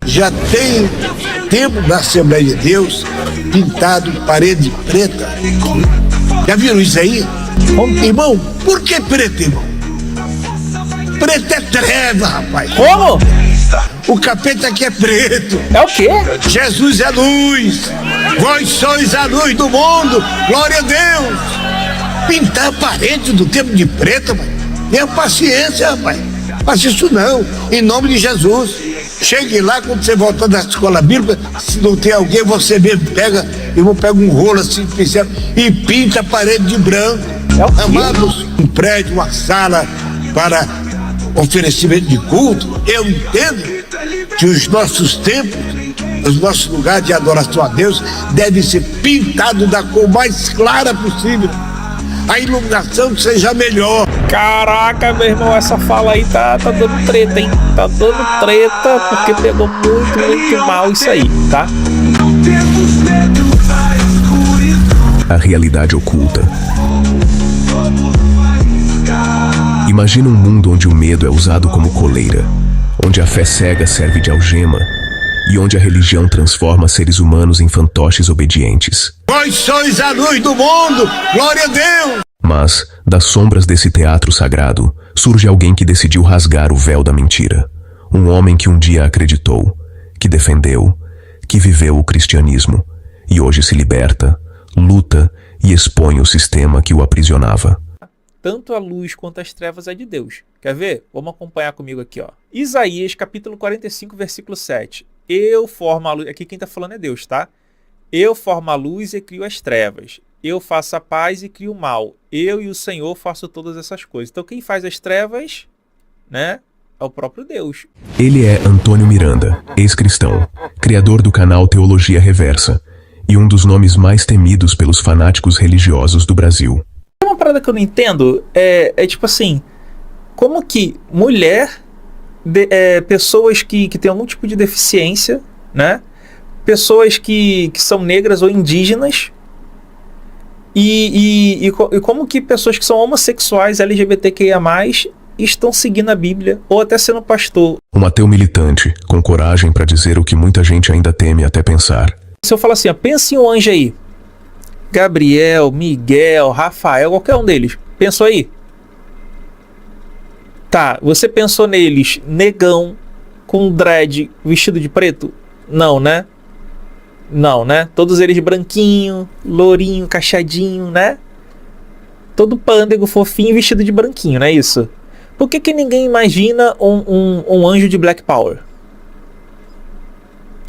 Já tem tempo da Assembleia de Deus pintado parede preta. Já viram isso aí? Irmão, por que preto, irmão? Preto é treva, rapaz. Como? O capeta aqui é preto. É o quê? Jesus é luz. Vós sois a luz do mundo. Glória a Deus. Pintar a parede do tempo de preto, rapaz. Tenha paciência, rapaz. Faça isso não. Em nome de Jesus. Chegue lá quando você voltar da escola bíblica. Se não tem alguém, você mesmo pega. Eu vou pegar um rolo assim, pincel, e pinta a parede de branco. Amados, um prédio, uma sala para oferecimento de culto. Eu entendo que os nossos templos, os nossos lugares de adoração a Deus devem ser pintados da cor mais clara possível. A iluminação seja melhor. Caraca, meu irmão, essa fala aí tá dando treta, hein? Tá dando treta porque pegou muito mal isso aí, tá? A realidade oculta. Imagina um mundo onde o medo é usado como coleira, onde a fé cega serve de algema e onde a religião transforma seres humanos em fantoches obedientes. Vós sois a luz do mundo, glória a Deus! Mas, das sombras desse teatro sagrado, surge alguém que decidiu rasgar o véu da mentira. Um homem que um dia acreditou, que defendeu, que viveu o cristianismo e hoje se liberta, luta e expõe o sistema que o aprisionava. Tanto a luz quanto as trevas é de Deus. Quer ver? Vamos acompanhar comigo aqui, ó. Isaías, capítulo 45, versículo 7. Eu formo a luz... Aqui quem tá falando é Deus, tá? Eu formo a luz e crio as trevas. Eu faço a paz e crio o mal. Eu e o Senhor faço todas essas coisas. Então quem faz as trevas, né, é o próprio Deus. Ele é Antônio Miranda, ex-cristão, criador do canal Teologia Reversa e um dos nomes mais temidos pelos fanáticos religiosos do Brasil. Uma parada que eu não entendo é tipo assim, como que mulher, pessoas que têm algum tipo de deficiência, né, pessoas que são negras ou indígenas, e como que pessoas que são homossexuais, LGBTQIA+, estão seguindo a Bíblia, ou até sendo pastor. Um ateu militante, com coragem para dizer o que muita gente ainda teme até pensar. Se eu falar assim, ó, pensa em um anjo aí, Gabriel, Miguel, Rafael, qualquer um deles, pensou aí? Tá, você pensou neles, negão, com dread, vestido de preto? Não, né? Não, né? Todos eles branquinho, lourinho, cacheadinho, né? Todo pândego, fofinho, vestido de branquinho, não é isso? Por que ninguém imagina um anjo de Black Power?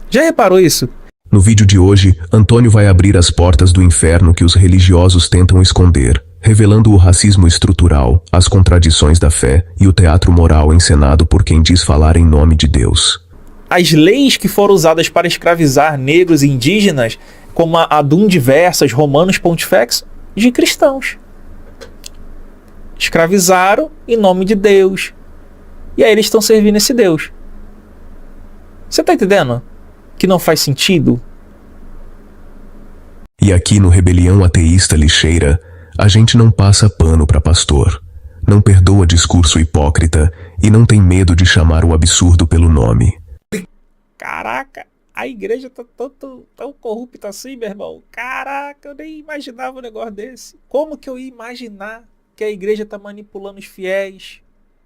Já reparou isso? No vídeo de hoje, Antônio vai abrir as portas do inferno que os religiosos tentam esconder, revelando o racismo estrutural, as contradições da fé e o teatro moral encenado por quem diz falar em nome de Deus. As leis que foram usadas para escravizar negros e indígenas, como a Dum Diversas, Romanos Pontifex, de cristãos. Escravizaram em nome de Deus. E aí eles estão servindo esse Deus. Você tá entendendo? Que não faz sentido. E aqui no Rebelião Ateísta Lixeira, a gente não passa pano para pastor, não perdoa discurso hipócrita e não tem medo de chamar o absurdo pelo nome. Caraca, a igreja tá tão corrupta assim, meu irmão. Caraca, eu nem imaginava um negócio desse. Como que eu ia imaginar que a igreja tá manipulando os fiéis?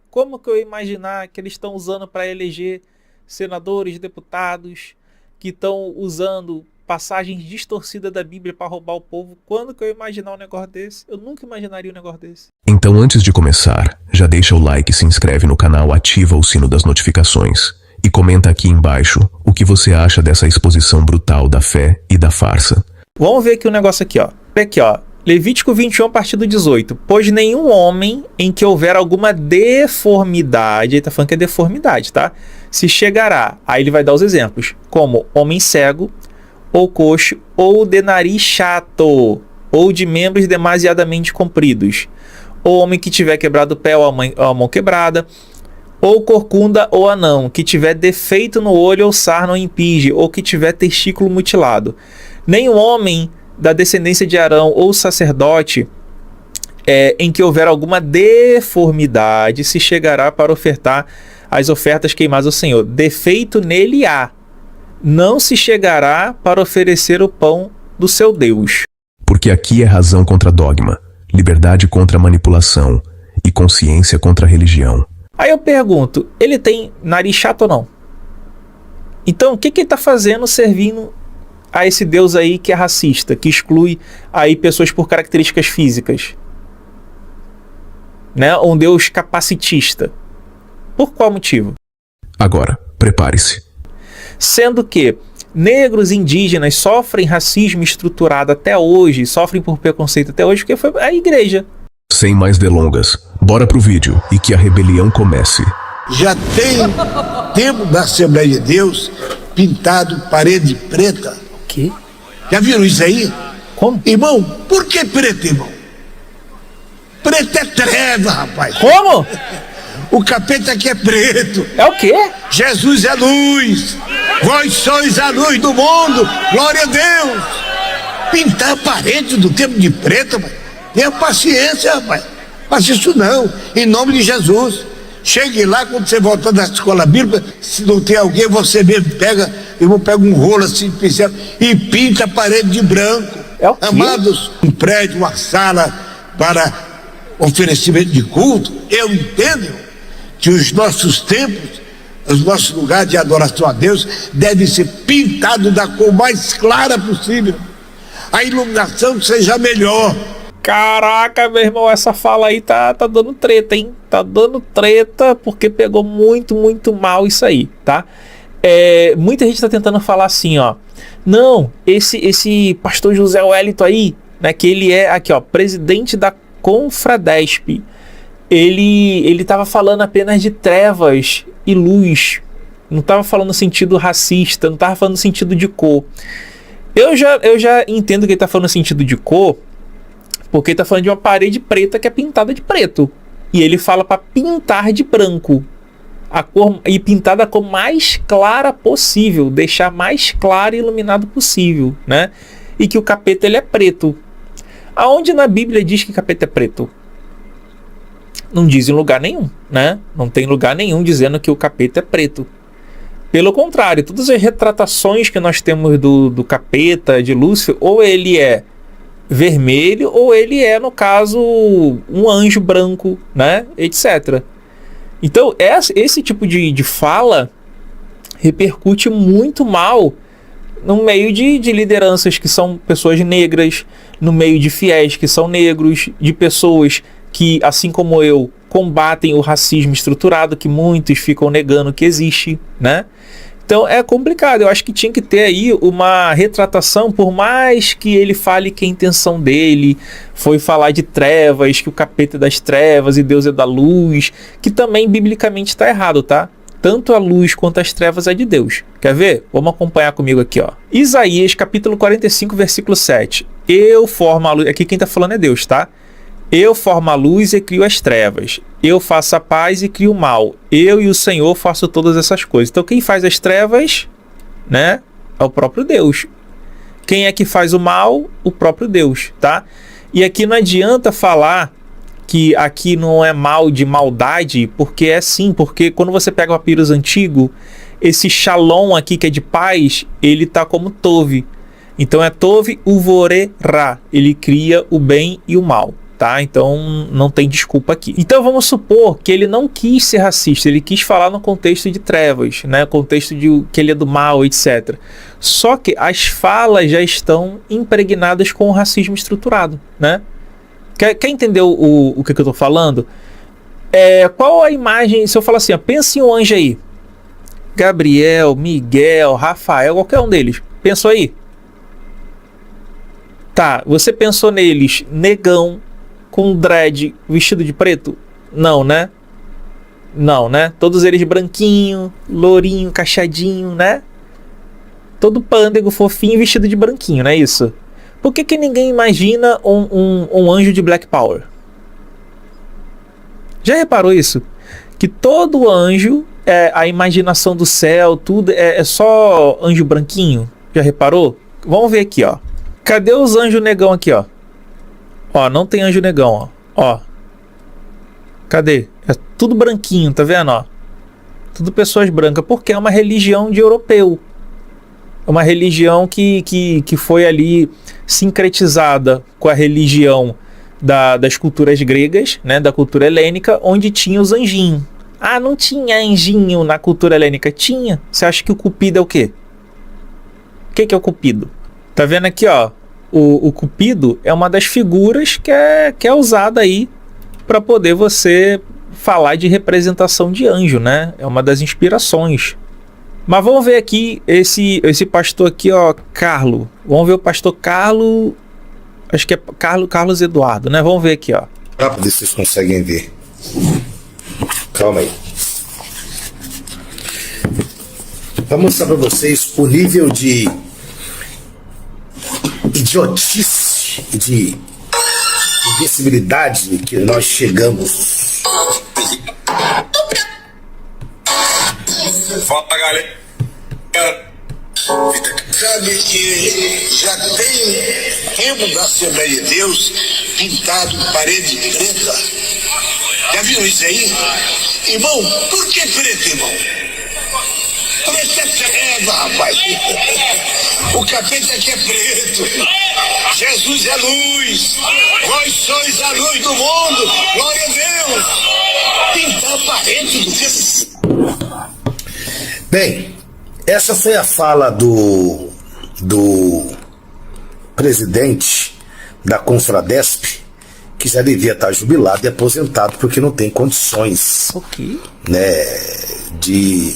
Como que eu ia imaginar que eles estão usando para eleger senadores, deputados, que estão usando passagens distorcidas da Bíblia para roubar o povo? Quando que eu ia imaginar um negócio desse? Eu nunca imaginaria um negócio desse. Então, antes de começar, já deixa o like, se inscreve no canal, ativa o sino das notificações e comenta aqui embaixo o que você acha dessa exposição brutal da fé e da farsa. Vamos ver aqui um negócio aqui, ó. Aqui, ó. Levítico 21, a partir do 18. Pois nenhum homem em que houver alguma deformidade, ele tá falando que é deformidade, tá? Se chegará, aí ele vai dar os exemplos, como homem cego, ou coxo, ou de nariz chato, ou de membros demasiadamente compridos, ou homem que tiver quebrado o pé ou a mão quebrada, ou corcunda ou anão, que tiver defeito no olho ou sarna ou impige, ou que tiver testículo mutilado. Nem o homem da descendência de Arão ou sacerdote em que houver alguma deformidade se chegará para ofertar as ofertas queimadas ao Senhor. Defeito nele há, não se chegará para oferecer o pão do seu Deus. Porque aqui é razão contra dogma, liberdade contra manipulação e consciência contra religião. Aí eu pergunto, ele tem nariz chato ou não? Então, o que ele está fazendo servindo a esse Deus aí que é racista, que exclui aí pessoas por características físicas? Né? Um Deus capacitista. Por qual motivo? Agora, prepare-se. Sendo que negros e indígenas sofrem racismo estruturado até hoje, sofrem por preconceito até hoje, porque foi a igreja. Sem mais delongas, bora pro vídeo e que a rebelião comece. Já tem tempo da Assembleia de Deus pintado parede preta. O quê? Já viram isso aí? Como? Irmão, por que preto, irmão? Preto é treva, rapaz. Como? O capeta aqui é preto. É o quê? Jesus é luz. Vós sois a luz do mundo. Glória a Deus. Pintar a parede do tempo de preto, rapaz. Tenha paciência, rapaz. Faça isso não. Em nome de Jesus. Chegue lá, quando você voltar da escola bíblica, se não tem alguém, você mesmo pega, eu pego um rolo assim, pincel, e pinta a parede de branco. É o quê? Amados, um prédio, uma sala para oferecimento de culto, eu entendo que os nossos templos, os nossos lugares de adoração a Deus devem ser pintados da cor mais clara possível. A iluminação seja melhor. Caraca, meu irmão, essa fala aí tá dando treta, hein? Tá dando treta porque pegou muito, muito mal isso aí, tá? Muita gente tá tentando falar assim, ó. Não, esse pastor José Wellington aí, né, que ele é, aqui ó, presidente da Confradesp, ele tava falando apenas de trevas e luz, não tava falando no sentido racista, não tava falando no sentido de cor. Eu já entendo que ele tá falando no sentido de cor, porque ele tá falando de uma parede preta que é pintada de preto. E ele fala para pintar de branco. A cor, e pintar da cor mais clara possível. Deixar mais claro e iluminado possível, né? E que o capeta ele é preto. Aonde na Bíblia diz que capeta é preto? Não diz em lugar nenhum, né? Não tem lugar nenhum dizendo que o capeta é preto. Pelo contrário, todas as retratações que nós temos do capeta, de Lúcifer, ou ele é vermelho, ou ele é, no caso, um anjo branco, né? Etc. Então, esse tipo de fala repercute muito mal no meio de lideranças que são pessoas negras, no meio de fiéis que são negros, de pessoas que, assim como eu, combatem o racismo estruturado, que muitos ficam negando que existe, né? Então é complicado, eu acho que tinha que ter aí uma retratação, por mais que ele fale que a intenção dele foi falar de trevas, que o capeta é das trevas e Deus é da luz, que também biblicamente está errado, tá? Tanto a luz quanto as trevas é de Deus. Quer ver? Vamos acompanhar comigo aqui, ó. Isaías, capítulo 45, versículo 7. Eu formo a luz... Aqui quem está falando é Deus, tá? Eu formo a luz e crio as trevas. Eu faço a paz e crio o mal. Eu e o Senhor faço todas essas coisas. Então quem faz as trevas, né, é o próprio Deus. Quem é que faz o mal? O próprio Deus, tá? E aqui não adianta falar que aqui não é mal de maldade, porque é sim, porque quando você pega o papyrus antigo, esse shalom aqui que é de paz, ele tá como tove. Então é tove uvore ra. Ele cria o bem e o mal. Tá? Então não tem desculpa aqui. Então vamos supor que ele não quis ser racista, ele quis falar no contexto de trevas, né? Contexto de que ele é do mal, etc. Só que as falas já estão impregnadas com o racismo estruturado, né? Quer entender o que eu tô falando? Qual a imagem, se eu falar assim, ó, pensa em um anjo aí, Gabriel, Miguel, Rafael, qualquer um deles, pensou aí? Tá, você pensou neles, negão, com dread, vestido de preto? Não, né? Não, né? Todos eles branquinho, lourinho, cacheadinho, né? Todo pândego, fofinho, vestido de branquinho, não é isso? Por que ninguém imagina um anjo de Black Power? Já reparou isso? Que todo anjo, a imaginação do céu, tudo é só anjo branquinho? Já reparou? Vamos ver aqui, ó. Cadê os anjos negão aqui, ó? Ó, não tem anjo negão, ó. Cadê? É tudo branquinho, tá vendo, ó? Tudo pessoas brancas, porque é uma religião de europeu. É uma religião que foi ali sincretizada com a religião das culturas gregas, né, da cultura helênica, onde tinha os anjinhos. Ah, não tinha anjinho na cultura helênica? Tinha. Você acha que o Cupido é o quê? O que é o Cupido? Tá vendo aqui, ó? O Cupido é uma das figuras que é usada aí para poder você falar de representação de anjo, né? É uma das inspirações. Mas vamos ver aqui esse pastor aqui, ó, Carlos. Vamos ver o pastor Carlos. Acho que é Carlos Eduardo, né? Vamos ver aqui, ó. Pra ver se vocês conseguem ver. Calma aí. Vou mostrar pra vocês o nível de idiotice e de imbecilidade que nós chegamos. Fala, galera. Sabe que já tem tempo da Assembleia de Deus pintado parede preta. Já viu isso aí? Irmão, por que preto, irmão? Preto é treva, rapaz. O capeta aqui é preto. Jesus é luz. Vós sois a luz do mundo. Glória a Deus. Pintar a parede do tempo. Bem, essa foi a fala do presidente da Confradesp, que já devia estar jubilado e aposentado porque não tem condições, né, de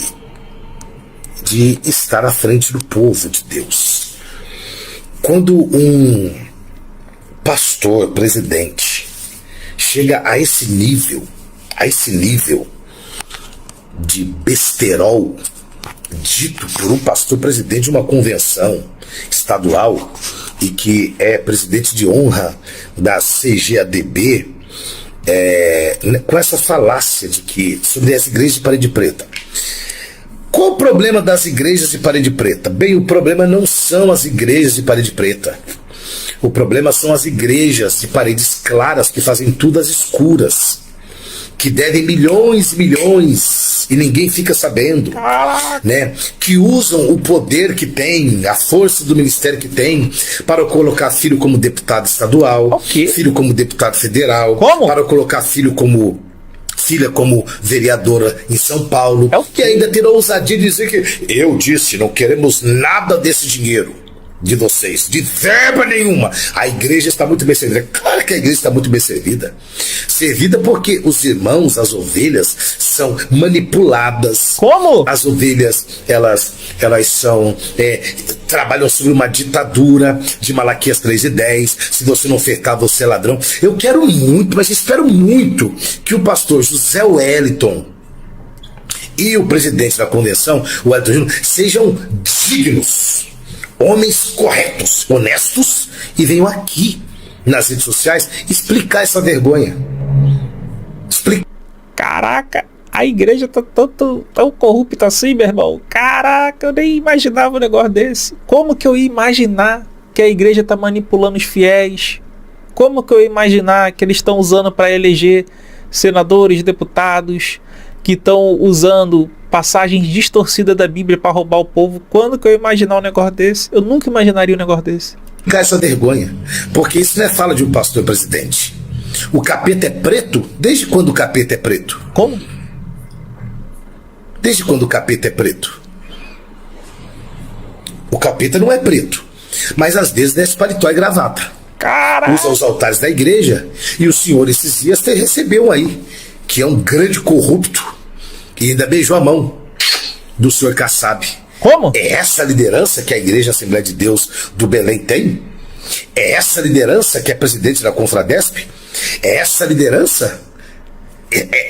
estar à frente do povo de Deus. Quando um pastor, presidente, chega a esse nível de besterol, dito por um pastor presidente de uma convenção estadual e que é presidente de honra da CGADB, com essa falácia de que sobre as igrejas de parede preta. Qual o problema das igrejas de parede preta? Bem, o problema não são as igrejas de parede preta. O problema são as igrejas de paredes claras que fazem tudo às escuras, que devem milhões e milhões e ninguém fica sabendo, né? Que usam o poder que tem, a força do ministério que tem, para colocar filho como deputado estadual, filho como deputado federal, para colocar filha como vereadora em São Paulo, e ainda ter a ousadia de dizer que eu disse, não queremos nada desse dinheiro de vocês, de verba nenhuma. A igreja está muito bem servida. Claro que a igreja está muito bem servida. Servida porque os irmãos, as ovelhas, são manipuladas. Como? As ovelhas, elas são, trabalham sobre uma ditadura de Malaquias 3:10. Se você não ofertar, você é ladrão. Eu quero muito, mas espero muito que o pastor José Wellington e o presidente da convenção, o Wellington Júnior, sejam dignos, homens corretos, honestos, e venham aqui nas redes sociais explicar essa vergonha. Caraca, a igreja tá tão corrupta assim, meu irmão. Caraca, eu nem imaginava um negócio desse. Como que eu ia imaginar que a igreja tá manipulando os fiéis? Como que eu ia imaginar que eles estão usando para eleger senadores, deputados, que estão usando passagens distorcidas da Bíblia para roubar o povo? Quando que eu ia imaginar um negócio desse? Eu nunca imaginaria um negócio desse. Essa vergonha, porque isso não é fala de um pastor presidente. O capeta é preto? Desde quando o capeta é preto? Como? Desde quando o capeta é preto? O capeta não é preto, mas às vezes desce paletó e gravata. Caraca. Usa os altares da igreja, e o senhor esses dias recebeu aí, que é um grande corrupto, e ainda beijou a mão do senhor Kassab. Como? É essa a liderança que a Igreja Assembleia de Deus do Belém tem? É essa a liderança que é presidente da Confradesp? É essa a liderança?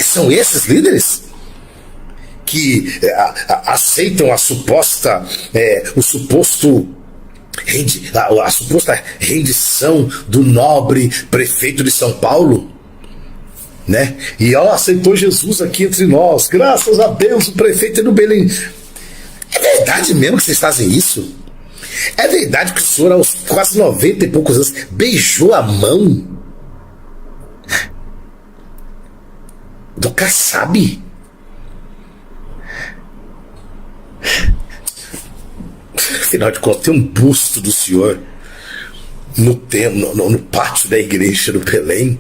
São esses líderes que aceitam a suposta rendição do nobre prefeito de São Paulo, né? E aceitou Jesus aqui entre nós, graças a Deus, o prefeito é do Belém. É verdade mesmo que vocês fazem isso? É verdade que o senhor, aos quase 90 e poucos anos, beijou a mão do Kassab? Afinal de contas, tem um busto do Senhor no pátio da igreja no Belém,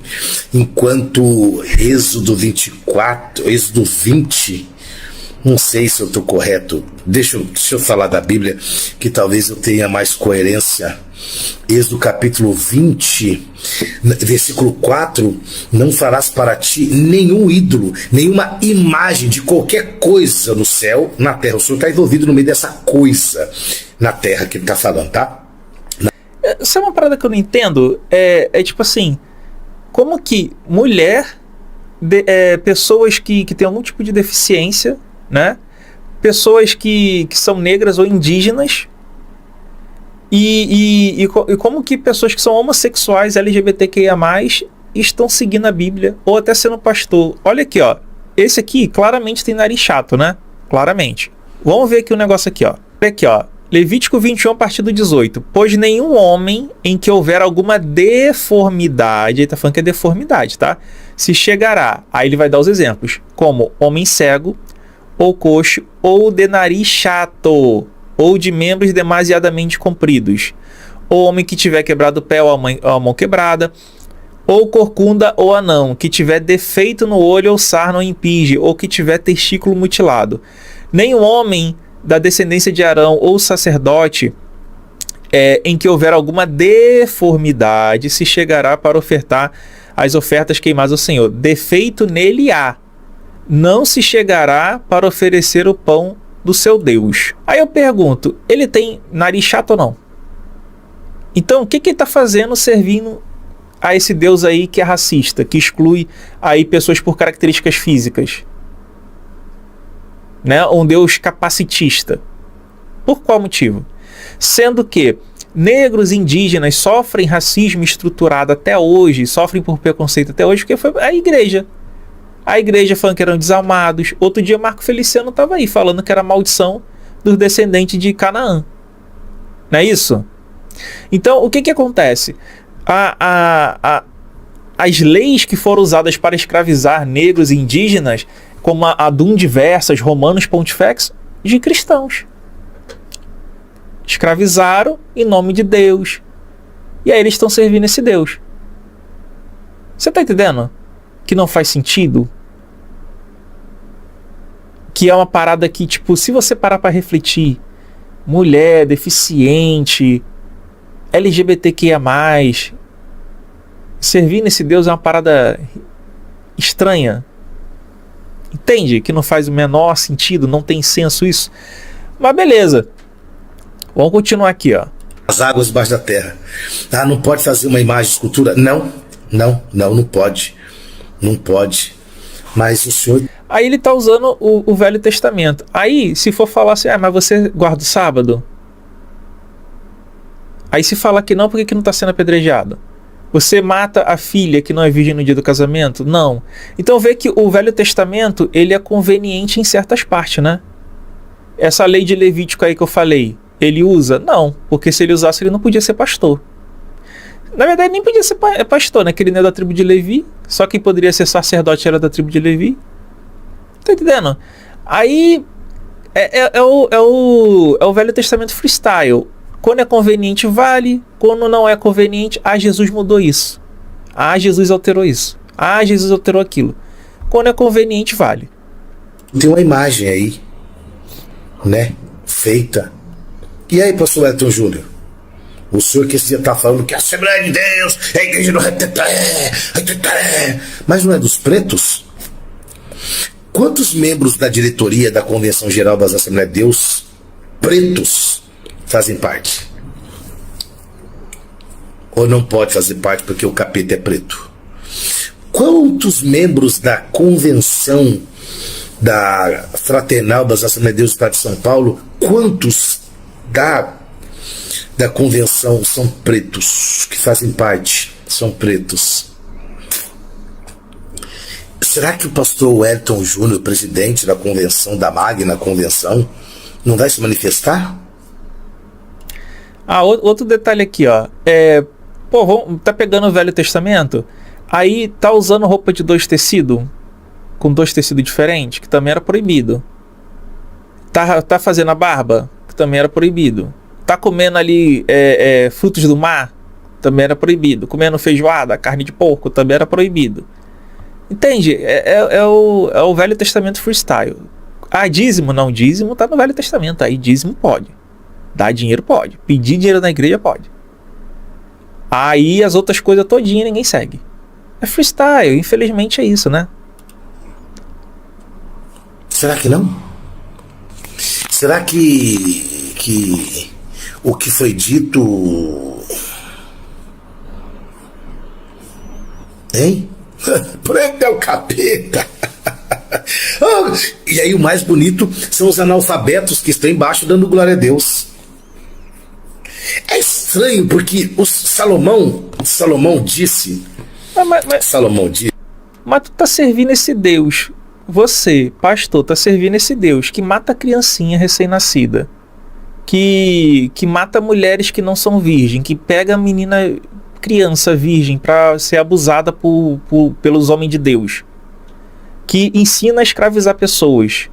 enquanto Êxodo 24, Êxodo 20, não sei se eu estou correto, deixa eu falar da Bíblia, que talvez eu tenha mais coerência. Êxodo capítulo 20, versículo 4, não farás para ti nenhum ídolo, nenhuma imagem de qualquer coisa no céu, na terra. O Senhor está envolvido no meio dessa coisa na terra que ele está falando, tá? Isso é uma parada que eu não entendo. É tipo assim, como que mulher, pessoas que têm algum tipo de deficiência, né? Pessoas que são negras ou indígenas, e como que pessoas que são homossexuais, LGBTQIA+, estão seguindo a Bíblia, ou até sendo pastor. Olha aqui, ó. Esse aqui claramente tem nariz chato, né? Claramente. Vamos ver aqui o negócio aqui, ó. Aqui, ó. Levítico 21, a partir do 18. Pois nenhum homem em que houver alguma deformidade, ele tá falando que é deformidade, tá? Se chegará, aí ele vai dar os exemplos, como homem cego, ou coxo, ou de nariz chato, ou de membros demasiadamente compridos, ou homem que tiver quebrado o pé ou a mão quebrada, ou corcunda ou anão, que tiver defeito no olho ou sarna ou impinge, ou que tiver testículo mutilado. Nenhum homem da descendência de Arão ou sacerdote em que houver alguma deformidade se chegará para ofertar as ofertas queimadas ao Senhor. Defeito nele há, não se chegará para oferecer o pão do seu Deus. Aí eu pergunto, ele tem nariz chato ou não? Então o que ele está fazendo servindo a esse Deus aí que é racista, que exclui aí pessoas por características físicas? Né? Um Deus capacitista. Por qual motivo? Sendo que negros e indígenas sofrem racismo estruturado até hoje, sofrem por preconceito até hoje, porque foi a igreja. A igreja falando que eram desalmados. Outro dia Marco Feliciano estava aí falando que era maldição dos descendentes de Canaã. Não é isso? Então, o que acontece? As leis que foram usadas para escravizar negros e indígenas, como a Dum Diversas, Romanos Pontifex, de cristãos. Escravizaram em nome de Deus. E aí eles estão servindo esse Deus. Você está entendendo? Que não faz sentido? Que é uma parada que, tipo, se você parar para refletir, mulher, deficiente, LGBTQIA+, servir nesse Deus é uma parada estranha. Entende? Que não faz o menor sentido, não tem senso isso. Mas beleza. Vamos continuar aqui, ó. As águas debaixo da terra. Ah, não pode fazer uma imagem de escultura? Não pode. Não pode. Mas o Senhor... Aí ele está usando o Velho Testamento. Aí, se for falar assim, mas você guarda o sábado? Aí se falar que não, por que não está sendo apedrejado? Você mata a filha que não é virgem no dia do casamento? Não. Então vê que o Velho Testamento, ele é conveniente em certas partes, né? Essa lei de Levítico aí que eu falei, ele usa? Não, porque se ele usasse, ele não podia ser pastor. Na verdade, nem podia ser pastor, né? Que ele não é da tribo de Levi, só quem poderia ser sacerdote era da tribo de Levi. Tá entendendo? Aí é o Velho Testamento freestyle. Quando é conveniente, vale. Quando não é conveniente, Jesus mudou isso. Jesus alterou isso. Jesus alterou aquilo. Quando é conveniente, vale. Tem uma imagem aí, né? Feita. E aí, pastor Elton Júnior? O senhor que esse dia tá falando que a Assembleia de Deus é a igreja do Retetaré, mas não é dos pretos? Quantos membros da diretoria da Convenção Geral das Assembleias de Deus pretos fazem parte? Ou não pode fazer parte porque o capeta é preto? Quantos membros da Convenção da Fraternal das Assembleias de Deus do Estado de São Paulo, quantos da Convenção são pretos, que fazem parte, são pretos? Será que o pastor Wellington Júnior, presidente da convenção, da Magna Convenção, não vai se manifestar? Outro detalhe aqui, ó. Tá pegando o Velho Testamento, aí tá usando roupa de dois tecidos, com dois tecidos diferentes, que também era proibido. Tá fazendo a barba, também era proibido. Tá comendo ali frutos do mar, também era proibido. Comendo feijoada, carne de porco, também era proibido. Entende? É o Velho Testamento freestyle. Ah, dízimo? Não, dízimo tá no Velho Testamento. Aí dízimo pode. Dar dinheiro pode. Pedir dinheiro na igreja pode. Aí as outras coisas todinhas ninguém segue. É freestyle, infelizmente é isso, né? Será que não? Será que o que foi dito... Hein? Preto é o capeta. E aí o mais bonito são os analfabetos que estão embaixo dando glória a Deus. É estranho porque Salomão disse... Salomão disse... Mas tu tá servindo esse Deus... Você, pastor, tá servindo esse Deus que mata criancinha recém-nascida, que mata mulheres que não são virgem, que pega a menina, criança virgem para ser abusada pelos homens de Deus, que ensina a escravizar pessoas,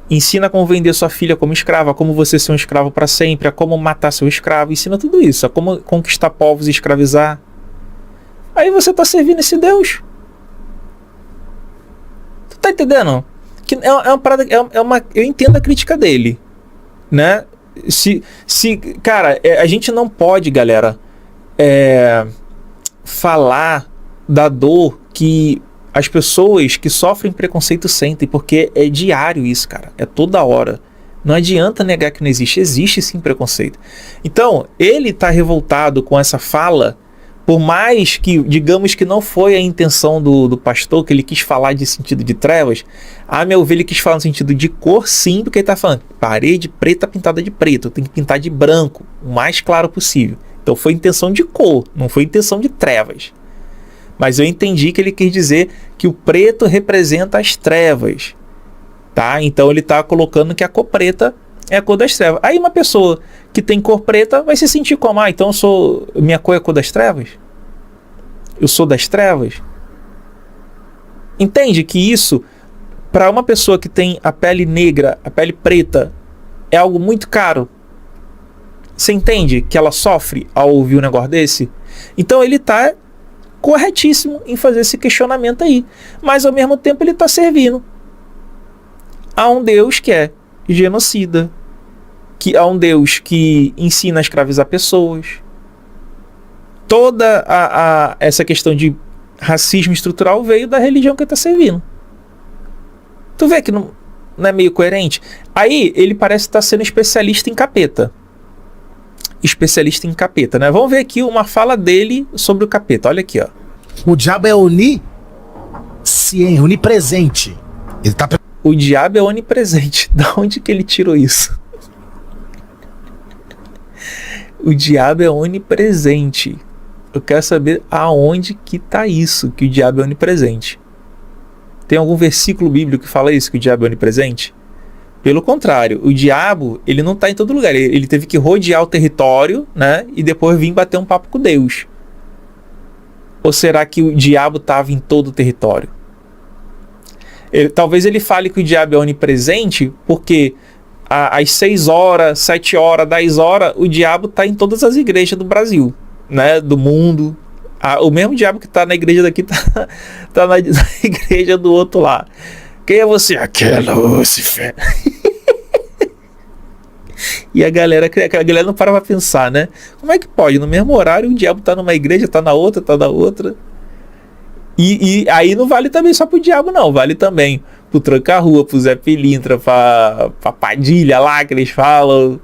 ensina como vender sua filha como escrava, como você ser um escravo para sempre, a como matar seu escravo, ensina tudo isso, a como conquistar povos e escravizar. Aí você tá servindo esse Deus. Tá entendendo? Que é uma parada, eu entendo a crítica dele, né? Cara, a gente não pode, galera, falar da dor que as pessoas que sofrem preconceito sentem, porque é diário isso, cara, é toda hora. Não adianta negar que não existe sim preconceito. Então, ele tá revoltado com essa fala. Por mais que, digamos que não foi a intenção do pastor, que ele quis falar de sentido de trevas, a meu ver ele quis falar no sentido de cor sim, porque ele está falando parede preta pintada de preto, tem que pintar de branco, o mais claro possível. Então foi intenção de cor, não foi intenção de trevas. Mas eu entendi que ele quis dizer que o preto representa as trevas, tá? Então ele está colocando que a cor preta é a cor das trevas. Aí uma pessoa que tem cor preta vai se sentir como, então minha cor é a cor das trevas? Eu sou das trevas? Entende que isso, para uma pessoa que tem a pele negra, a pele preta, é algo muito caro? Você entende que ela sofre ao ouvir um negócio desse? Então ele está corretíssimo em fazer esse questionamento aí. Mas ao mesmo tempo ele está servindo a um Deus que é genocida, que há um Deus que ensina a escravizar pessoas. Toda essa questão de racismo estrutural veio da religião que ele está servindo. Tu vê que não é meio coerente? Aí ele parece estar sendo especialista em capeta. Especialista em capeta, né? Vamos ver aqui uma fala dele sobre o capeta. Olha aqui, ó. O diabo é onipresente. Ele tá... O diabo é onipresente. Da onde que ele tirou isso? O diabo é onipresente. Eu quero saber aonde que tá isso, que o diabo é onipresente. Tem algum versículo bíblico que fala isso, que o diabo é onipresente? Pelo contrário, o diabo, ele não tá em todo lugar. Ele teve que rodear o território, né? E depois vir bater um papo com Deus. Ou será que o diabo estava em todo o território? Talvez ele fale que o diabo é onipresente porque às 6 horas, 7 horas, 10 horas, o diabo está em todas as igrejas do Brasil, né? Do mundo. O mesmo diabo que está na igreja daqui tá na igreja do outro lá. Quem é você? Aquela Lúcifer. E a galera não para pra pensar, né? Como é que pode? No mesmo horário, o diabo tá numa igreja, tá na outra, tá na outra. E aí não vale também só pro diabo, não. Vale também pro Tranca-Rua, pro Zé Pilintra, pra Padilha lá, que eles falam,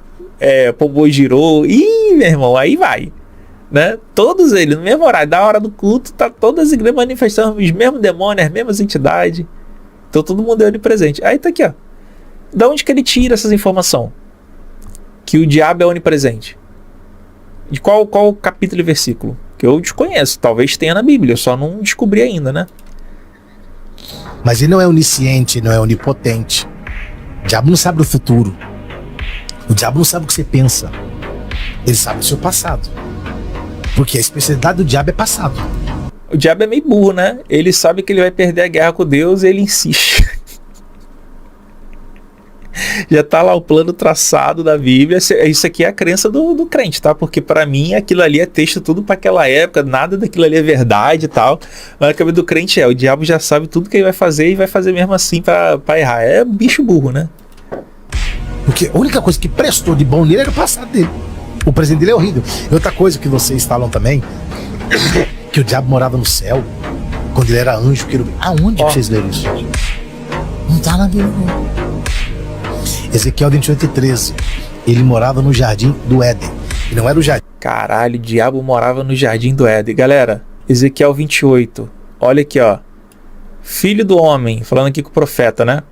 pro Bojirô. Ih, meu irmão, aí vai. Né? Todos eles, no mesmo horário, da hora do culto, tá todas as igrejas manifestando os mesmos demônios, as mesmas entidades. Então todo mundo é onipresente. Aí tá aqui, ó. Da onde que ele tira essas informações? Que o diabo é onipresente. De qual capítulo e versículo? Que eu desconheço. Talvez tenha na Bíblia, eu só não descobri ainda, né? Mas ele não é onisciente, não é onipotente. O diabo não sabe do futuro. O diabo não sabe o que você pensa. Ele sabe o seu passado. Porque a especialidade do diabo é passado. O diabo é meio burro, né? Ele sabe que ele vai perder a guerra com Deus e ele insiste. Já tá lá o plano traçado da Bíblia. Isso aqui é a crença do crente, tá? Porque para mim aquilo ali é texto tudo para aquela época, nada daquilo ali é verdade e tal. Mas a cabeça do crente o diabo já sabe tudo que ele vai fazer e vai fazer mesmo assim para errar. É bicho burro, né? Porque a única coisa que prestou de bom nele era o passado dele. O presente dele é horrível. E outra coisa que vocês falam também, que o diabo morava no céu, quando ele era anjo, querubim. Aonde que vocês leram isso? Não tá na Bíblia, não. Ezequiel 28:13. Ele morava no jardim do Éden. E não era o jardim. Caralho, o diabo morava no jardim do Éden. Galera, Ezequiel 28. Olha aqui, ó. Filho do homem, falando aqui com o profeta, né?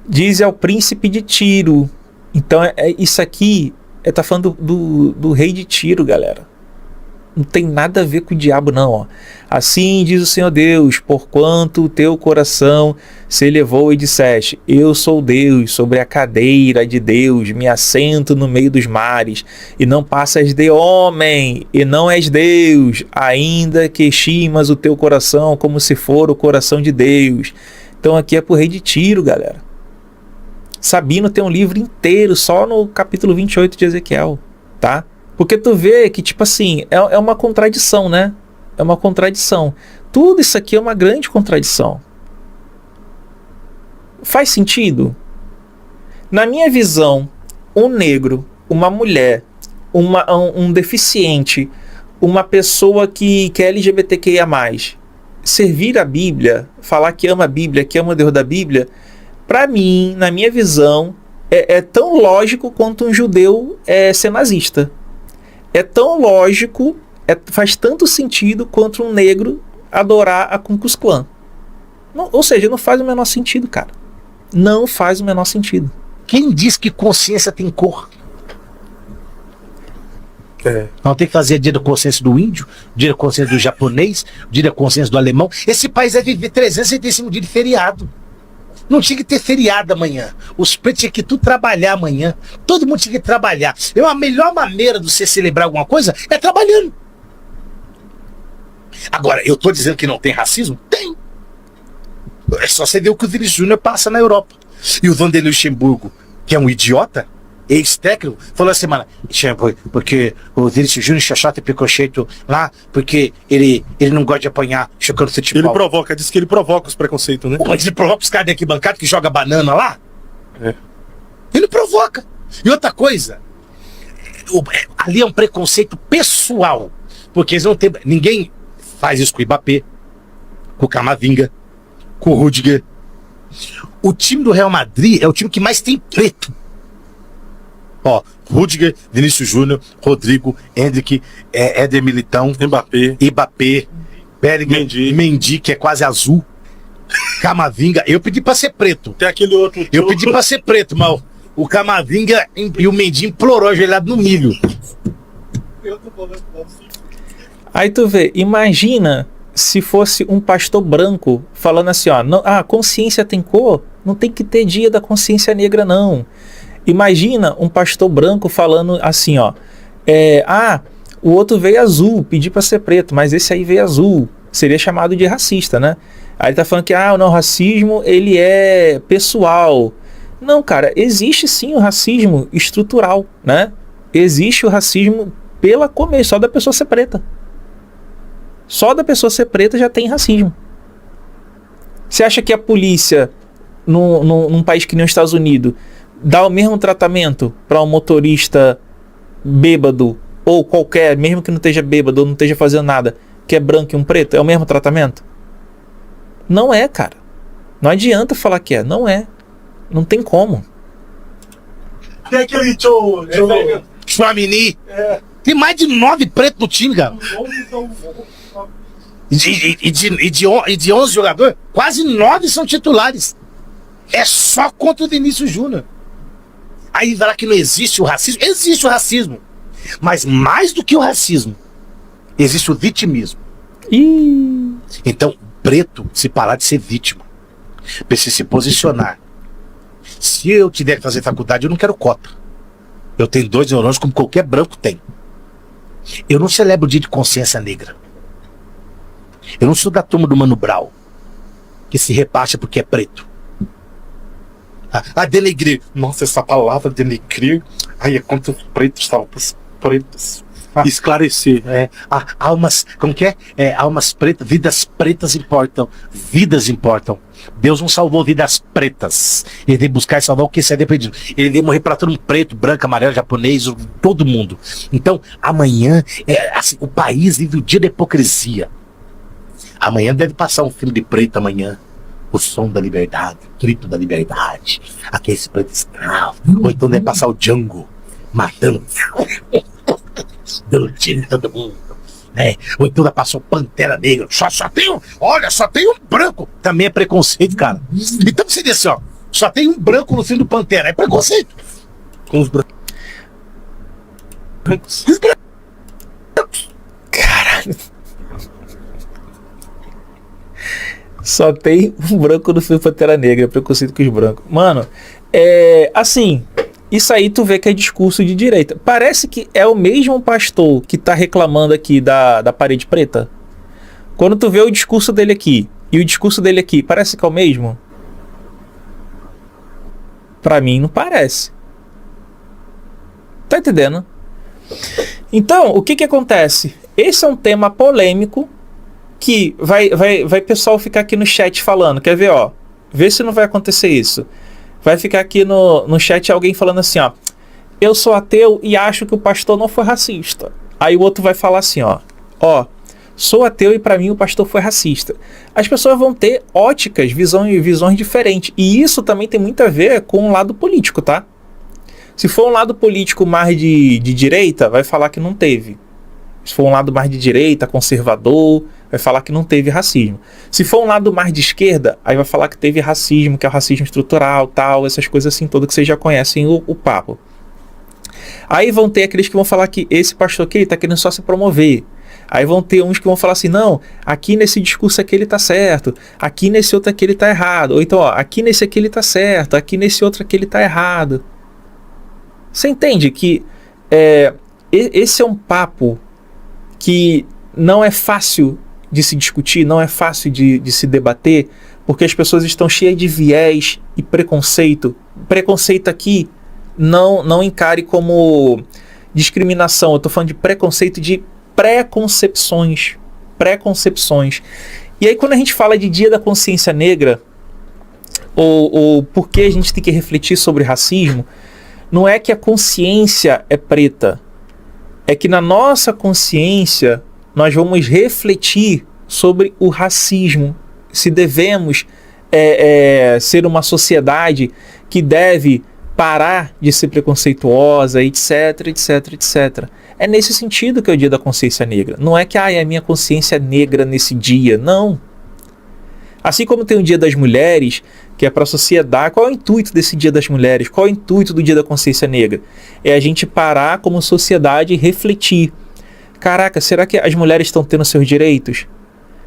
Diz ao príncipe de Tiro. Então, isso aqui tá falando do rei de Tiro, galera. Não tem nada a ver com o diabo, não, ó. Assim diz o Senhor Deus, porquanto o teu coração se elevou e disseste, eu sou Deus, sobre a cadeira de Deus, me assento no meio dos mares, e não passas de homem, e não és Deus, ainda que estimas o teu coração como se for o coração de Deus. Então aqui é pro rei de Tiro, galera. Sabino tem um livro inteiro só no capítulo 28 de Ezequiel, tá? Porque tu vê que, tipo assim, é uma contradição, né? É uma contradição. Tudo isso aqui é uma grande contradição. Faz sentido? Na minha visão, um negro, uma mulher, um deficiente, uma pessoa que é LGBTQIA+, servir a Bíblia, falar que ama a Bíblia, que ama o Deus da Bíblia, pra mim, na minha visão, é tão lógico quanto um judeu ser nazista. É tão lógico, faz tanto sentido quanto um negro adorar a Ku Klux Klan. Ou seja, não faz o menor sentido, cara. Não faz o menor sentido. Quem diz que consciência tem cor? Não tem que fazer dia da consciência do índio, dia da consciência do japonês, dia da consciência do alemão. Esse país vai viver 365 dias de feriado. Não tinha que ter feriado amanhã. Os pretos tinham que tudo trabalhar amanhã. Todo mundo tinha que trabalhar. A melhor maneira de você celebrar alguma coisa é trabalhando. Agora, eu tô dizendo que não tem racismo? Tem. É só você ver o que o Vinícius Júnior passa na Europa. E o Vanderlei Luxemburgo, que é um idiota, ex-técnico, falou assim, mano, porque o Vinícius Júnior chachota e preconceito lá, porque ele não gosta de apanhar chocando futebol. Ele provoca, diz que ele provoca os preconceitos, né? Pô, mas ele provoca os caras daqui bancada que joga banana lá? Ele provoca. E outra coisa, ali é um preconceito pessoal, porque eles não têm, ninguém faz isso com o Mbappé, com o Camavinga, com o Rudiger. O time do Real Madrid é o time que mais tem preto. Ó, Rudiger, Vinícius Júnior, Rodrigo, Hendrick, Éder Militão, Mbappé, Bellingham, Mendy, que é quase azul, Camavinga. Eu pedi pra ser preto. Tem aquele outro. Eu pedi pra ser preto, mas o Camavinga e o Mendy implorou ajoelhado no milho. Aí tu vê, imagina se fosse um pastor branco falando assim, ó, não, consciência tem cor, não tem que ter dia da consciência negra, não. Imagina um pastor branco falando assim, ó, o outro veio azul, pedi para ser preto, mas esse aí veio azul, seria chamado de racista, né? Aí ele tá falando que, o racismo, ele é pessoal. Não, cara, existe sim o racismo estrutural, né? Existe o racismo pela cor, só da pessoa ser preta. Só da pessoa ser preta já tem racismo. Você acha que a polícia, num país que nem os Estados Unidos, dá o mesmo tratamento para um motorista bêbado, ou qualquer, mesmo que não esteja bêbado ou não esteja fazendo nada, que é branco e um preto? É o mesmo tratamento? Não é, cara. Não adianta falar que é. Não é. Não tem como. Tem aquele Chouamini. Tem mais de 9 pretos no time, cara. E de 11 jogadores, quase 9 são titulares. É só contra o Vinícius Júnior. Aí falar que não existe o racismo. Existe o racismo. Mas mais do que o racismo, existe o vitimismo. Então, preto, se parar de ser vítima, precisa se posicionar. Se eu tiver que fazer faculdade, eu não quero cota. Eu tenho 2 neurônios como qualquer branco tem. Eu não celebro o dia de consciência negra. Eu não sou da turma do Mano Brown, que se rebaixa porque é preto. A denegrir. Nossa, essa palavra denegrir. Ai, é quanto pretos estavam pros pretos. Esclarecer. Almas, como que é? Almas pretas, vidas pretas importam. Vidas importam. Deus não salvou vidas pretas. Ele veio buscar e salvar o que se é perdido. Ele veio morrer para todo mundo, preto, branco, amarelo, japonês, todo mundo. Então, amanhã, assim, o país vive o dia da hipocrisia. Amanhã deve passar um filho de preto amanhã. O som da liberdade, o grito da liberdade. Aquele preto escravo. Ou então deve passar o Django matando. Dando tiro em todo mundo. Né? Ou então passou Pantera Negra. Só tem um branco. Também é preconceito, cara. Então você diz assim, ó. Só tem um branco no filme do Pantera. É preconceito. Com os brancos. Caralho. Só tem um branco no filme Pantera Negra, preconceito com os brancos. Mano, assim, isso aí tu vê que é discurso de direita. Parece que é o mesmo pastor que tá reclamando aqui da parede preta. Quando tu vê o discurso dele aqui e o discurso dele aqui, parece que é o mesmo? Pra mim não parece. Tá entendendo? Então, o que acontece? Esse é um tema polêmico que vai pessoal ficar aqui no chat falando. Quer ver, ó? Vê se não vai acontecer isso. Vai ficar aqui no chat alguém falando assim, ó. Eu sou ateu e acho que o pastor não foi racista. Aí o outro vai falar assim, ó. Ó, sou ateu e pra mim o pastor foi racista. As pessoas vão ter óticas, visões diferentes. E isso também tem muito a ver com o lado político, tá? Se for um lado político mais de direita, vai falar que não teve. Se for um lado mais de direita, conservador, vai falar que não teve racismo. Se for um lado mais de esquerda, aí vai falar que teve racismo, que é o racismo estrutural, tal, essas coisas assim todas que vocês já conhecem o papo. Aí vão ter aqueles que vão falar que esse pastor aqui está querendo só se promover. Aí vão ter uns que vão falar assim, não, aqui nesse discurso aqui ele tá certo, aqui nesse outro aqui ele tá errado. Ou então, ó, aqui nesse aqui ele tá certo, aqui nesse outro aqui ele tá errado. Você entende que esse é um papo que não é fácil de se discutir, não é fácil de se debater, porque as pessoas estão cheias de viés e preconceito. Preconceito aqui não encare como discriminação, eu estou falando de preconceito de preconcepções. E aí quando a gente fala de Dia da Consciência Negra, ou por que a gente tem que refletir sobre racismo, não é que a consciência é preta, é que na nossa consciência nós vamos refletir sobre o racismo, se devemos ser uma sociedade que deve parar de ser preconceituosa, etc, etc, etc. É nesse sentido que é o Dia da Consciência Negra. Não é que é a minha consciência negra nesse dia, não. Assim como tem o Dia das Mulheres, que é para a sociedade. Qual é o intuito desse Dia das Mulheres? Qual é o intuito do Dia da Consciência Negra? É a gente parar como sociedade e refletir. Caraca, será que as mulheres estão tendo seus direitos?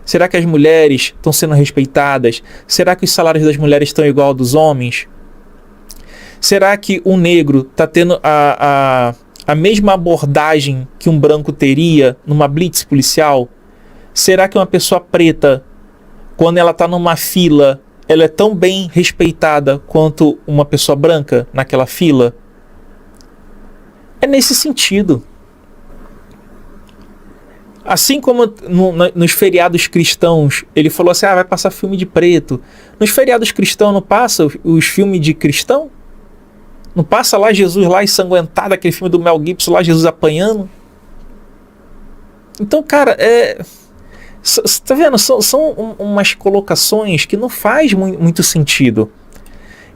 Será que as mulheres estão sendo respeitadas? Será que os salários das mulheres estão igual aos dos homens? Será que um negro está tendo a mesma abordagem que um branco teria numa blitz policial? Será que uma pessoa preta, quando ela está numa fila, ela é tão bem respeitada quanto uma pessoa branca naquela fila? É nesse sentido. Assim como nos feriados cristãos, ele falou assim, vai passar filme de preto. Nos feriados cristãos não passa os filmes de cristão? Não passa lá Jesus lá ensanguentado, aquele filme do Mel Gibson lá, Jesus apanhando? Então, cara, tá vendo? São umas colocações que não faz muito sentido.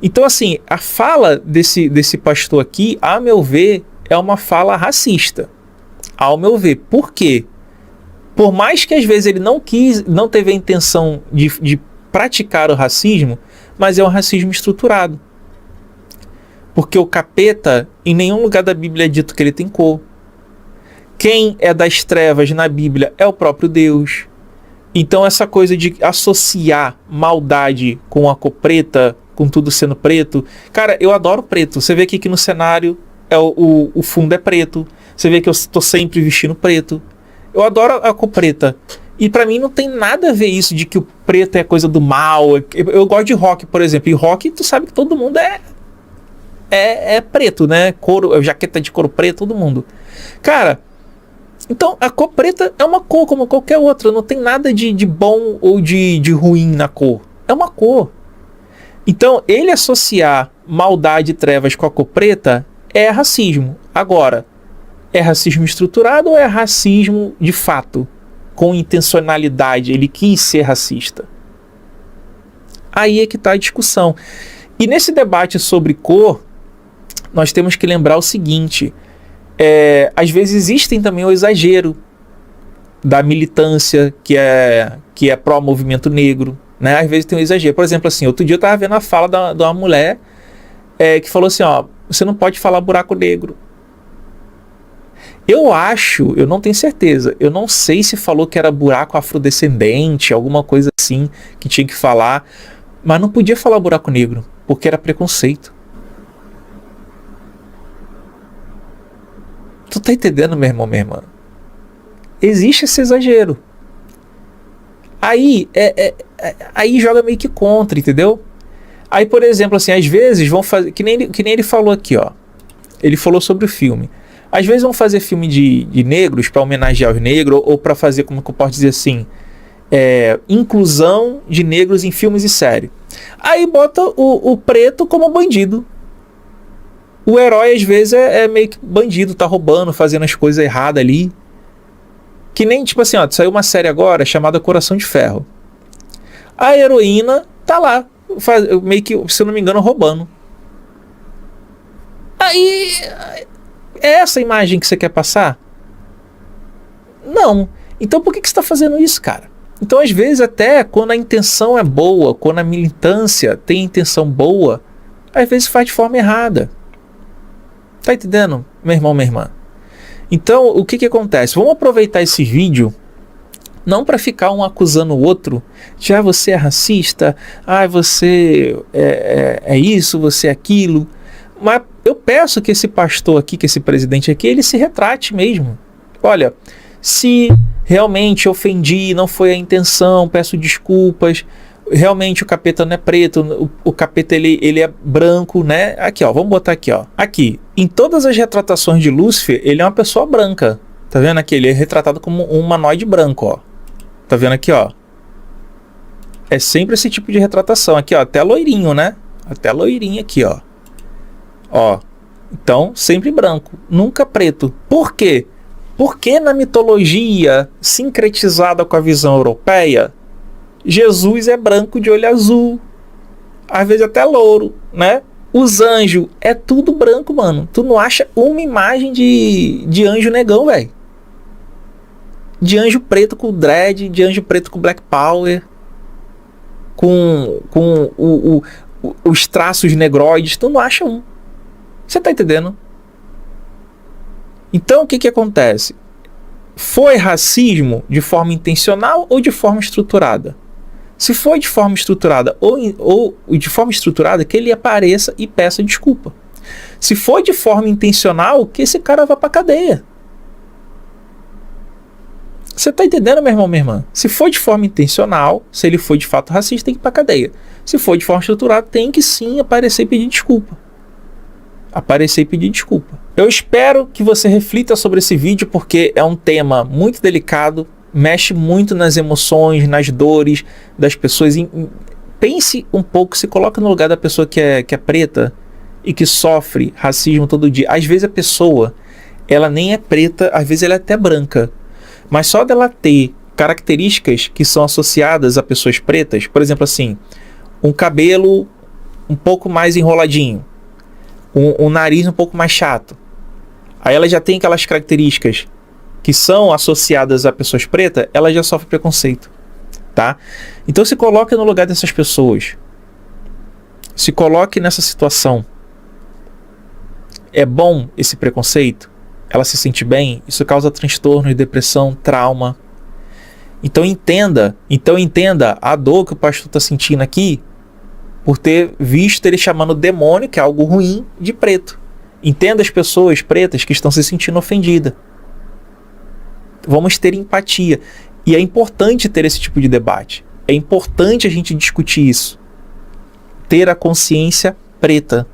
Então, assim, a fala desse pastor aqui, a meu ver, é uma fala racista. Ao meu ver. Por quê? Por mais que às vezes ele não teve a intenção de praticar o racismo, mas é um racismo estruturado. Porque o capeta, em nenhum lugar da Bíblia é dito que ele tem cor. Quem é das trevas na Bíblia é o próprio Deus. Então essa coisa de associar maldade com a cor preta, com tudo sendo preto... Cara, eu adoro preto. Você vê aqui no cenário o fundo é preto. Você vê que eu estou sempre vestindo preto. Eu adoro a cor preta. E pra mim não tem nada a ver isso de que o preto é coisa do mal. Eu gosto de rock, por exemplo. E rock, tu sabe que todo mundo é preto, né? Couro, jaqueta de couro preto, todo mundo. Cara, então a cor preta é uma cor como qualquer outra. Não tem nada de bom ou de ruim na cor. É uma cor. Então, ele associar maldade e trevas com a cor preta é racismo. Agora, é racismo estruturado ou é racismo de fato? Com intencionalidade, ele quis ser racista. Aí é que está a discussão. E nesse debate sobre cor, nós temos que lembrar o seguinte, às vezes existem também o exagero da militância que é pró-movimento negro, né? Às vezes tem um exagero. Por exemplo, assim, outro dia eu estava vendo a fala de uma mulher que falou assim, ó, você não pode falar buraco negro. Eu acho, eu não tenho certeza, eu não sei se falou que era buraco afrodescendente, alguma coisa assim que tinha que falar, mas não podia falar buraco negro, porque era preconceito. Tu tá entendendo, meu irmão, minha irmã? Existe esse exagero. Aí, aí joga meio que contra, entendeu? Aí, por exemplo, assim, às vezes vão fazer, que nem ele falou aqui, ó. Ele falou sobre o filme. Às vezes vão fazer filme de negros para homenagear os negros, ou para fazer, como que eu posso dizer assim, inclusão de negros em filmes e séries. Aí bota o preto como bandido. O herói às vezes é meio que bandido, tá roubando, fazendo as coisas erradas ali. Que nem, tipo assim, ó, saiu uma série agora chamada Coração de Ferro. A heroína tá lá, meio que, se eu não me engano, roubando. Aí... é essa a imagem que você quer passar? Não. Então por que você está fazendo isso, cara? Então às vezes até quando a intenção é boa, quando a militância tem intenção boa, às vezes faz de forma errada. Tá entendendo, meu irmão, minha irmã? Então o que acontece? Vamos aproveitar esse vídeo não para ficar um acusando o outro, de você é racista, você é isso, você é aquilo. Mas eu peço que esse pastor aqui, que esse presidente aqui, ele se retrate mesmo. Olha, se realmente ofendi, não foi a intenção, peço desculpas. Realmente o capeta não é preto, o capeta ele é branco, né? Aqui, ó, vamos botar aqui, ó. Aqui, em todas as retratações de Lúcifer, ele é uma pessoa branca. Tá vendo aqui? Ele é retratado como um humanoide branco, ó. Tá vendo aqui, ó? É sempre esse tipo de retratação. Aqui, ó, até loirinho, né? Até loirinho aqui, ó. Ó, então sempre branco, nunca preto. Por quê? Porque na mitologia sincretizada com a visão europeia, Jesus é branco de olho azul, às vezes até louro, né? Os anjos é tudo branco, mano. Tu não acha uma imagem de anjo negão, velho? De anjo preto com dread, de anjo preto com black power, com os traços negroides, tu não acha um. Você tá entendendo? Então o que acontece? Foi racismo de forma intencional ou de forma estruturada? Se foi de forma estruturada ou de forma estruturada, que ele apareça e peça desculpa. Se for de forma intencional, que esse cara vá pra cadeia. Você tá entendendo, meu irmão, minha irmã? Se for de forma intencional, se ele foi de fato racista, tem que ir pra cadeia. Se for de forma estruturada, tem que sim aparecer e pedir desculpa. Aparecer e pedir desculpa. Eu espero que você reflita sobre esse vídeo, porque é um tema muito delicado, mexe muito nas emoções, nas dores das pessoas. Pense um pouco, se coloca no lugar da pessoa que é preta e que sofre racismo todo dia. Às vezes a pessoa, ela nem é preta, às vezes ela é até branca, mas só dela ter características que são associadas a pessoas pretas, por exemplo assim, um cabelo um pouco mais enroladinho, um nariz um pouco mais chato. Aí ela já tem aquelas características que são associadas a pessoas pretas, ela já sofre preconceito, tá? Então se coloque no lugar dessas pessoas. Se coloque nessa situação. É bom esse preconceito? Ela se sente bem? Isso causa transtorno, depressão, trauma. Então entenda a dor que o pastor está sentindo aqui, por ter visto ele chamando o demônio, que é algo ruim, de preto. Entenda as pessoas pretas que estão se sentindo ofendidas. Vamos ter empatia. E é importante ter esse tipo de debate. É importante a gente discutir isso. Ter a consciência preta.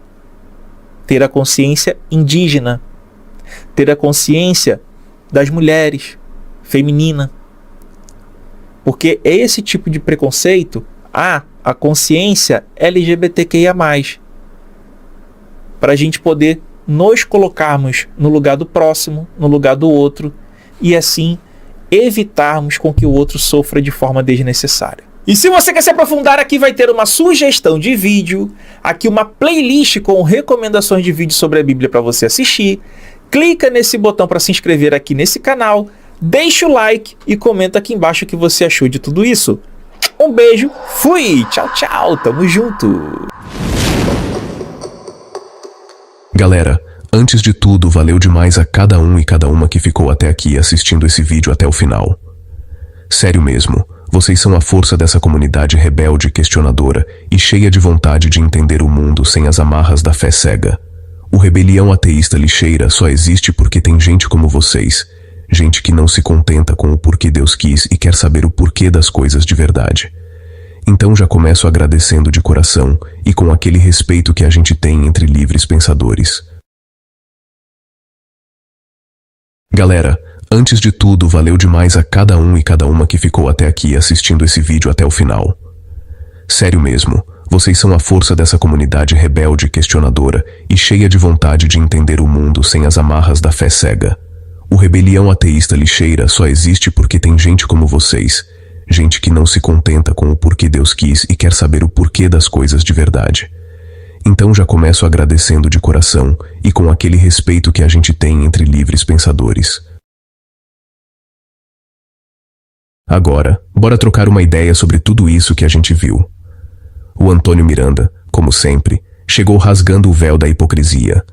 Ter a consciência indígena. Ter a consciência das mulheres, feminina. Porque é esse tipo de preconceito, a consciência LGBTQIA+. Para a gente poder nos colocarmos no lugar do próximo, no lugar do outro, e assim evitarmos com que o outro sofra de forma desnecessária. E se você quer se aprofundar, aqui vai ter uma sugestão de vídeo, aqui uma playlist com recomendações de vídeos sobre a Bíblia para você assistir. Clica nesse botão para se inscrever aqui nesse canal, deixa o like e comenta aqui embaixo o que você achou de tudo isso. Um beijo, fui, tchau, tchau, tamo junto. Galera, antes de tudo, valeu demais a cada um e cada uma que ficou até aqui assistindo esse vídeo até o final. Sério mesmo, vocês são a força dessa comunidade rebelde, questionadora e cheia de vontade de entender o mundo sem as amarras da fé cega. O rebelião ateísta lixeira só existe porque tem gente como vocês, gente que não se contenta com o porquê Deus quis e quer saber o porquê das coisas de verdade. Então já começo agradecendo de coração e com aquele respeito que a gente tem entre livres pensadores. Galera, antes de tudo, valeu demais a cada um e cada uma que ficou até aqui assistindo esse vídeo até o final. Sério mesmo, vocês são a força dessa comunidade rebelde, questionadora e cheia de vontade de entender o mundo sem as amarras da fé cega. O rebelião ateísta lixeira só existe porque tem gente como vocês, gente que não se contenta com o porquê Deus quis e quer saber o porquê das coisas de verdade. Então já começo agradecendo de coração e com aquele respeito que a gente tem entre livres pensadores. Agora, bora trocar uma ideia sobre tudo isso que a gente viu. O Antônio Miranda, como sempre, chegou rasgando o véu da hipocrisia,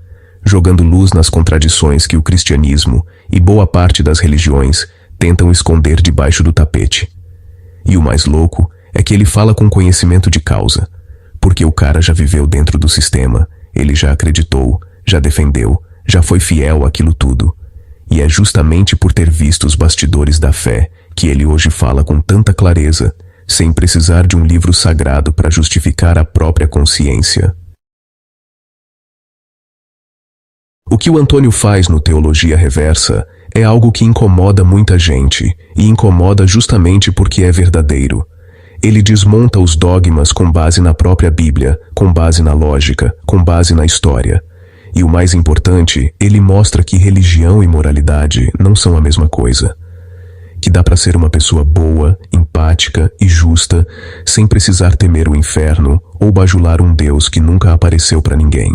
jogando luz nas contradições que o cristianismo e boa parte das religiões tentam esconder debaixo do tapete. E o mais louco é que ele fala com conhecimento de causa, porque o cara já viveu dentro do sistema, ele já acreditou, já defendeu, já foi fiel àquilo tudo. E é justamente por ter visto os bastidores da fé que ele hoje fala com tanta clareza, sem precisar de um livro sagrado para justificar a própria consciência. O que o Antônio faz no Teologia Reversa é algo que incomoda muita gente, e incomoda justamente porque é verdadeiro. Ele desmonta os dogmas com base na própria Bíblia, com base na lógica, com base na história. E o mais importante, ele mostra que religião e moralidade não são a mesma coisa. Que dá para ser uma pessoa boa, empática e justa, sem precisar temer o inferno ou bajular um Deus que nunca apareceu para ninguém.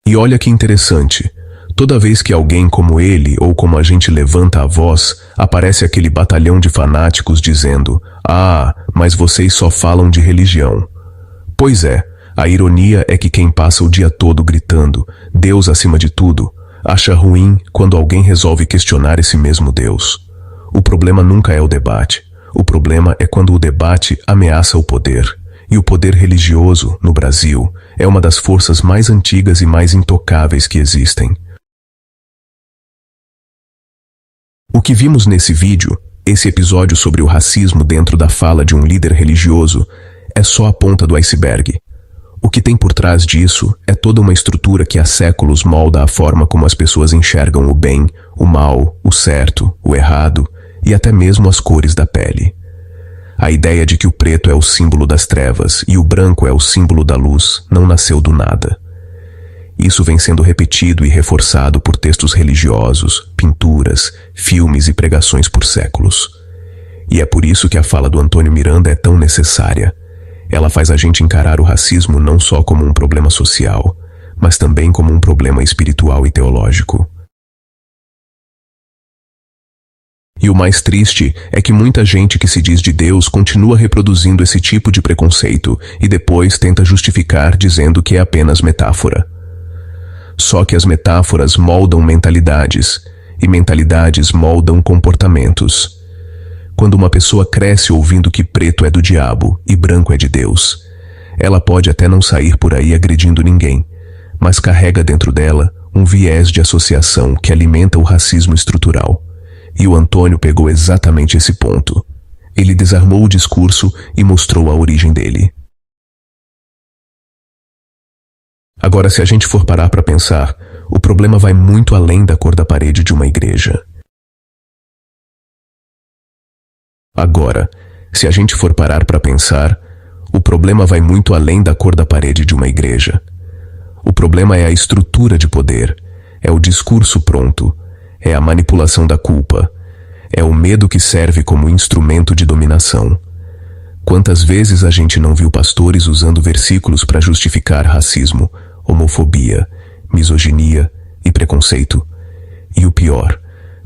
E olha que interessante, toda vez que alguém como ele ou como a gente levanta a voz, aparece aquele batalhão de fanáticos dizendo: "Ah, mas vocês só falam de religião." Pois é, a ironia é que quem passa o dia todo gritando "Deus acima de tudo", acha ruim quando alguém resolve questionar esse mesmo Deus. O problema nunca é o debate, o problema é quando o debate ameaça o poder. E o poder religioso, no Brasil, é uma das forças mais antigas e mais intocáveis que existem. O que vimos nesse vídeo, esse episódio sobre o racismo dentro da fala de um líder religioso, é só a ponta do iceberg. O que tem por trás disso é toda uma estrutura que há séculos molda a forma como as pessoas enxergam o bem, o mal, o certo, o errado e até mesmo as cores da pele. A ideia de que o preto é o símbolo das trevas e o branco é o símbolo da luz não nasceu do nada. Isso vem sendo repetido e reforçado por textos religiosos, pinturas, filmes e pregações por séculos. E é por isso que a fala do Antônio Miranda é tão necessária. Ela faz a gente encarar o racismo não só como um problema social, mas também como um problema espiritual e teológico. E o mais triste é que muita gente que se diz de Deus continua reproduzindo esse tipo de preconceito e depois tenta justificar dizendo que é apenas metáfora. Só que as metáforas moldam mentalidades, e mentalidades moldam comportamentos. Quando uma pessoa cresce ouvindo que preto é do diabo e branco é de Deus, ela pode até não sair por aí agredindo ninguém, mas carrega dentro dela um viés de associação que alimenta o racismo estrutural. E o Antônio pegou exatamente esse ponto. Ele desarmou o discurso e mostrou a origem dele. Agora, se a gente for parar para pensar, o problema vai muito além da cor da parede de uma igreja. Agora, se a gente for parar para pensar, o problema vai muito além da cor da parede de uma igreja. O problema é a estrutura de poder, é o discurso pronto, é a manipulação da culpa, é o medo que serve como instrumento de dominação. Quantas vezes a gente não viu pastores usando versículos para justificar racismo, homofobia, misoginia e preconceito? E o pior,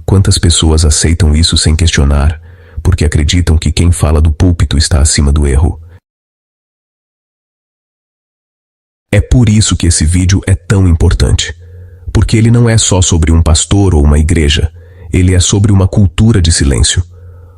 quantas pessoas aceitam isso sem questionar, porque acreditam que quem fala do púlpito está acima do erro? É por isso que esse vídeo é tão importante. Porque ele não é só sobre um pastor ou uma igreja. Ele é sobre uma cultura de silêncio.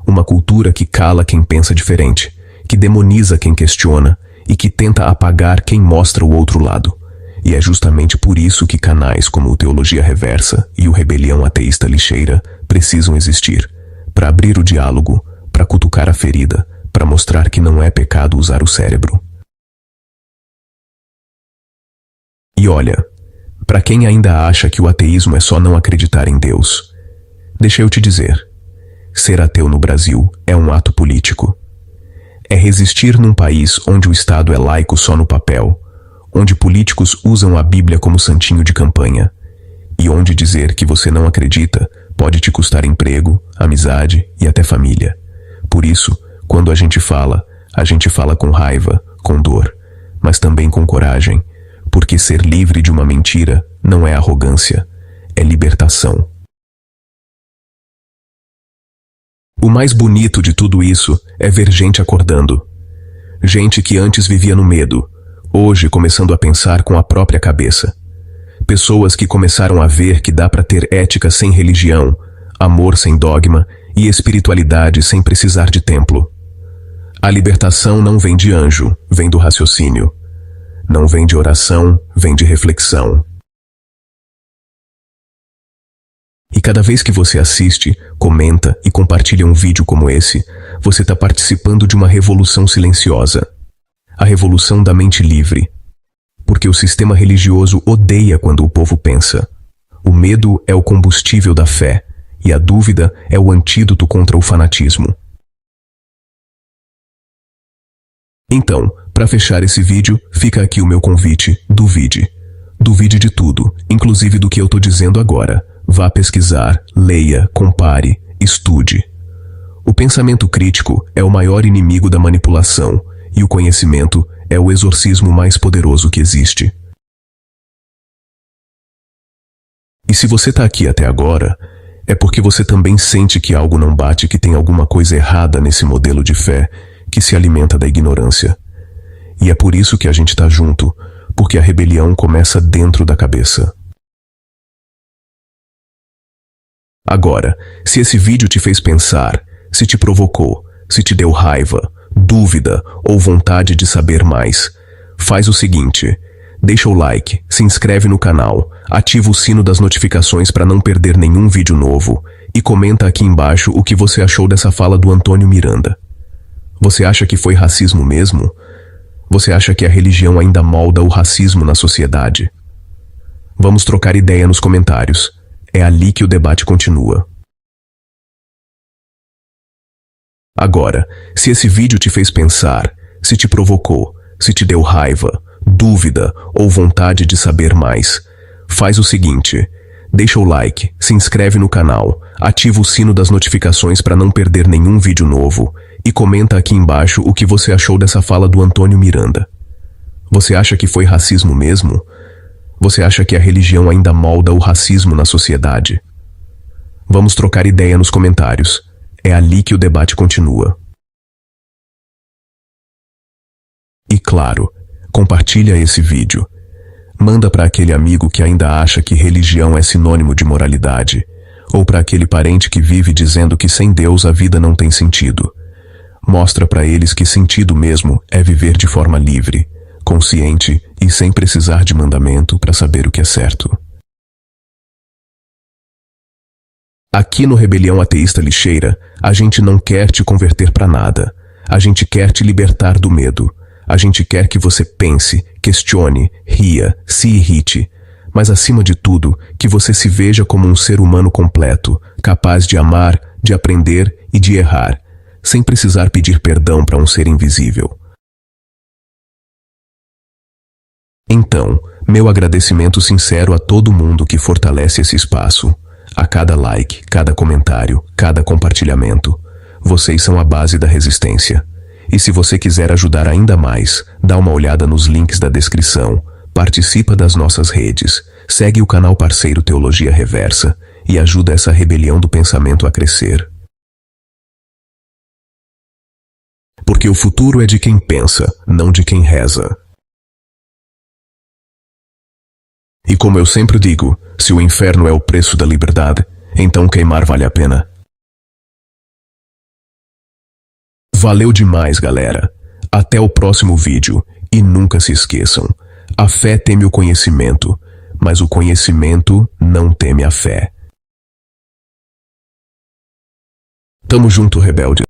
Uma cultura que cala quem pensa diferente, que demoniza quem questiona e que tenta apagar quem mostra o outro lado. E é justamente por isso que canais como o Teologia Reversa e o Rebelião Ateísta Lixeira precisam existir. Para abrir o diálogo, para cutucar a ferida, para mostrar que não é pecado usar o cérebro. E olha, para quem ainda acha que o ateísmo é só não acreditar em Deus, deixa eu te dizer, ser ateu no Brasil é um ato político. É resistir num país onde o Estado é laico só no papel, onde políticos usam a Bíblia como santinho de campanha, e onde dizer que você não acredita pode te custar emprego, amizade e até família. Por isso, quando a gente fala com raiva, com dor, mas também com coragem, porque ser livre de uma mentira não é arrogância, é libertação. O mais bonito de tudo isso é ver gente acordando. Gente que antes vivia no medo, hoje começando a pensar com a própria cabeça. Pessoas que começaram a ver que dá para ter ética sem religião, amor sem dogma e espiritualidade sem precisar de templo. A libertação não vem de anjo, vem do raciocínio. Não vem de oração, vem de reflexão. E cada vez que você assiste, comenta e compartilha um vídeo como esse, você está participando de uma revolução silenciosa. A revolução da mente livre. Porque o sistema religioso odeia quando o povo pensa. O medo é o combustível da fé, e a dúvida é o antídoto contra o fanatismo. Então, para fechar esse vídeo, fica aqui o meu convite: duvide. Duvide de tudo, inclusive do que eu tô dizendo agora. Vá pesquisar, leia, compare, estude. O pensamento crítico é o maior inimigo da manipulação, e o conhecimento é o exorcismo mais poderoso que existe. E se você tá aqui até agora, é porque você também sente que algo não bate, que tem alguma coisa errada nesse modelo de fé que se alimenta da ignorância. E é por isso que a gente tá junto, porque a rebelião começa dentro da cabeça. Agora, se esse vídeo te fez pensar, se te provocou, se te deu raiva, dúvida ou vontade de saber mais, faz o seguinte: deixa o like, se inscreve no canal, ativa o sino das notificações para não perder nenhum vídeo novo e comenta aqui embaixo o que você achou dessa fala do Antônio Miranda. Você acha que foi racismo mesmo? Você acha que a religião ainda molda o racismo na sociedade? Vamos trocar ideia nos comentários. É ali que o debate continua. Agora, se esse vídeo te fez pensar, se te provocou, se te deu raiva, dúvida ou vontade de saber mais, faz o seguinte: deixa o like, se inscreve no canal, ativa o sino das notificações para não perder nenhum vídeo novo e comenta aqui embaixo o que você achou dessa fala do Antônio Miranda. Você acha que foi racismo mesmo? Você acha que a religião ainda molda o racismo na sociedade? Vamos trocar ideia nos comentários. É ali que o debate continua. E claro, compartilha esse vídeo. Manda para aquele amigo que ainda acha que religião é sinônimo de moralidade, ou para aquele parente que vive dizendo que sem Deus a vida não tem sentido. Mostra para eles que sentido mesmo é viver de forma livre, consciente e sem precisar de mandamento para saber o que é certo. Aqui no Rebelião Ateísta Lixeira, a gente não quer te converter para nada. A gente quer te libertar do medo. A gente quer que você pense, questione, ria, se irrite, mas acima de tudo, que você se veja como um ser humano completo, capaz de amar, de aprender e de errar, sem precisar pedir perdão para um ser invisível. Então, meu agradecimento sincero a todo mundo que fortalece esse espaço, a cada like, cada comentário, cada compartilhamento. Vocês são a base da resistência. E se você quiser ajudar ainda mais, dá uma olhada nos links da descrição, participa das nossas redes, segue o canal parceiro Teologia Reversa e ajuda essa rebelião do pensamento a crescer. Porque o futuro é de quem pensa, não de quem reza. E como eu sempre digo, se o inferno é o preço da liberdade, então queimar vale a pena. Valeu demais, galera. Até o próximo vídeo. E nunca se esqueçam, a fé teme o conhecimento, mas o conhecimento não teme a fé. Tamo junto, rebelde.